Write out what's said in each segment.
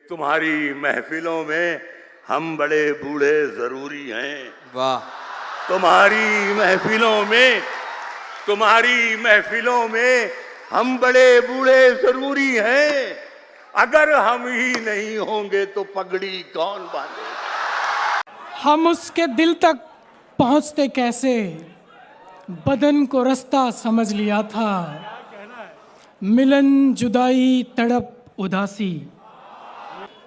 तुम्हारी महफिलों में हम बड़े बूढ़े जरूरी हैं। वाह। तुम्हारी महफिलों में हम बड़े बूढ़े जरूरी हैं। अगर हम ही नहीं होंगे तो पगड़ी कौन बांधेगा? हम उसके दिल तक पहुंचते कैसे, बदन को रास्ता समझ लिया था। मिलन जुदाई तड़प उदासी,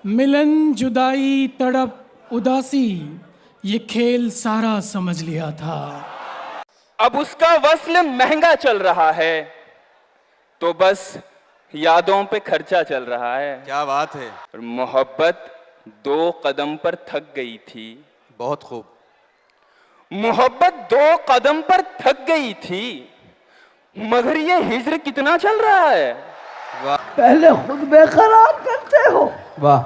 मिलन जुदाई तड़प उदासी, ये खेल सारा समझ लिया था। अब उसका वस्ल महंगा चल रहा है तो बस यादों पे खर्चा चल रहा है। क्या बात है। और मोहब्बत 2 कदम पर थक गई थी। बहुत खूब। मोहब्बत 2 कदम पर थक गई थी, मगर ये हिज्र कितना चल रहा है। वाह। पहले खुद बेकरार करते हो, वाह।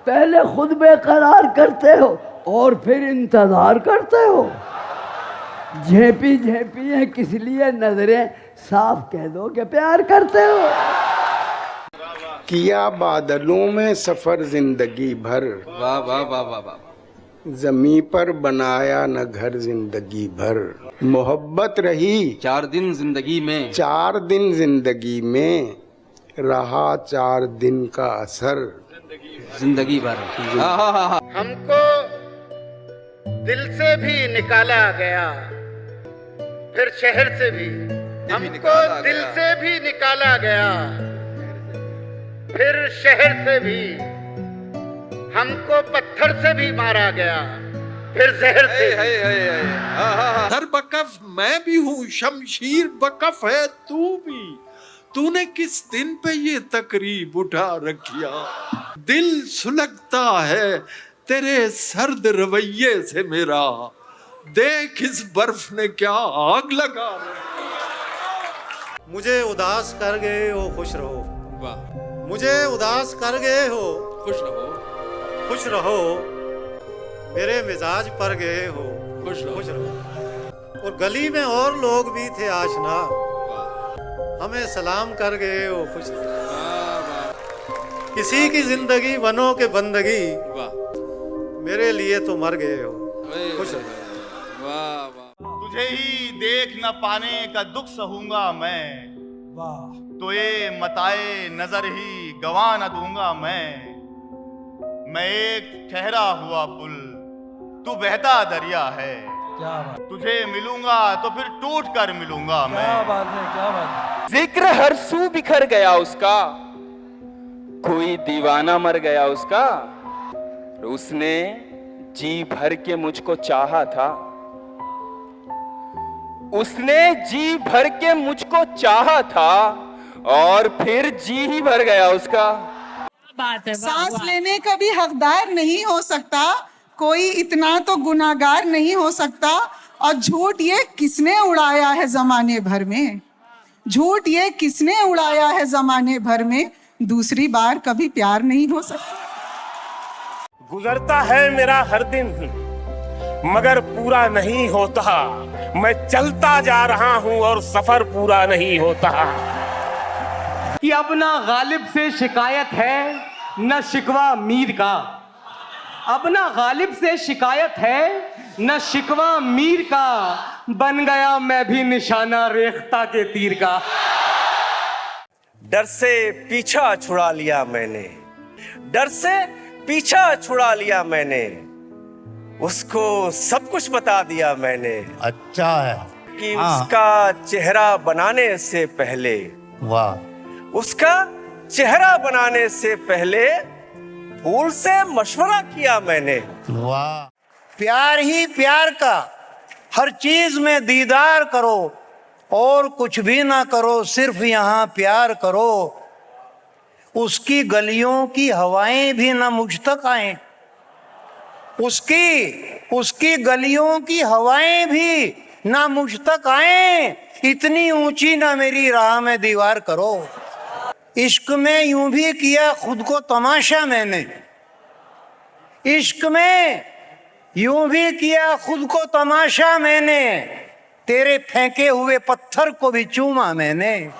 पहले खुद बेकरार करते हो और फिर इंतजार करते हो। झेपी झेपी है किस लिए नजरें, साफ कह दो कि प्यार करते हो। किया बादलों में सफर जिंदगी भर, वाह वाह वाह वाह वाह। जमी पर बनाया न घर जिंदगी भर। मोहब्बत रही 4 दिन जिंदगी में, 4 दिन जिंदगी में, रहा 4 दिन का असर जिंदगी भर। हमको दिल से भी निकाला गया, फिर शहर से भी। हमको दिल से भी निकाला गया, फिर शहर से भी। हमको पत्थर से भी मारा गया, फिर जहर से भी। सर बकफ मैं भी हूँ, शमशीर बकफ है तू भी। तूने किस दिन पे ये तकरीब उठा रखिया। दिल सुलगता है तेरे सर्द रवैये से मेरा। देख इस बर्फ ने क्या आग लगा। मुझे उदास कर गए हो, खुश रहो। वाह। मुझे उदास कर गए हो, खुश रहो। खुश रहो। मेरे मिजाज पर गए हो, खुश रहो। खुश रहो। और गली में और लोग भी थे आशना, हमें सलाम कर गए हो, खुश रहो। किसी की जिंदगी बनो के बंदगी, मेरे लिए तो मर गए हो, खुश रहो। वाह वाह। तुझे ही देख न पाने का दुख सहूंगा मैं। वाह। तो ये मताए नजर ही गवा न दूंगा मैं एक ठहरा हुआ पुल, तू बहता दरिया है। क्या बात, तुझे मिलूंगा तो फिर टूट कर मिलूंगा मैं। क्या बात है, क्या बात है। जिक्र हर सू बिखर गया उसका, कोई दीवाना मर गया उसका। उसने जी भर के मुझको चाहा था, उसने जी भर के मुझको चाहा था और फिर जी ही भर गया उसका। बात है। सांस लेने का भी हकदार नहीं हो सकता कोई, इतना तो गुनाहगार नहीं हो सकता। और झूठ ये किसने उड़ाया है जमाने भर में, झूठ ये किसने उड़ाया है जमाने भर में। दूसरी बार कभी प्यार नहीं हो सकता। गुजरता है मेरा हर दिन मगर पूरा नहीं होता। मैं चलता जा रहा हूं और सफर पूरा नहीं होता। कि अब ना गालिब से शिकायत है न शिकवा मीर का, अब ना गालिब से शिकायत है न शिकवा मीर का। बन गया मैं भी निशाना रेख्ता के तीर का। डर से पीछा छुड़ा लिया मैंने, डर से पीछा छुड़ा लिया मैंने। उसको सब कुछ बता दिया मैंने। अच्छा है कि उसका चेहरा बनाने से पहले, वाह। उसका चेहरा बनाने से पहले फूल से मशवरा किया मैंने। वाह। प्यार ही प्यार का, हर चीज में दीदार करो और कुछ भी ना करो, सिर्फ यहाँ प्यार करो। उसकी गलियों की हवाएं भी ना मुझ तक आए, उसकी गलियों की हवाएं भी ना मुझ तक आए। इतनी ऊंची ना मेरी राह में दीवार करो। इश्क में यूं भी किया खुद को तमाशा मैंने, इश्क में यूं भी किया खुद को तमाशा मैंने। तेरे फेंके हुए पत्थर को भी चूमा मैंने।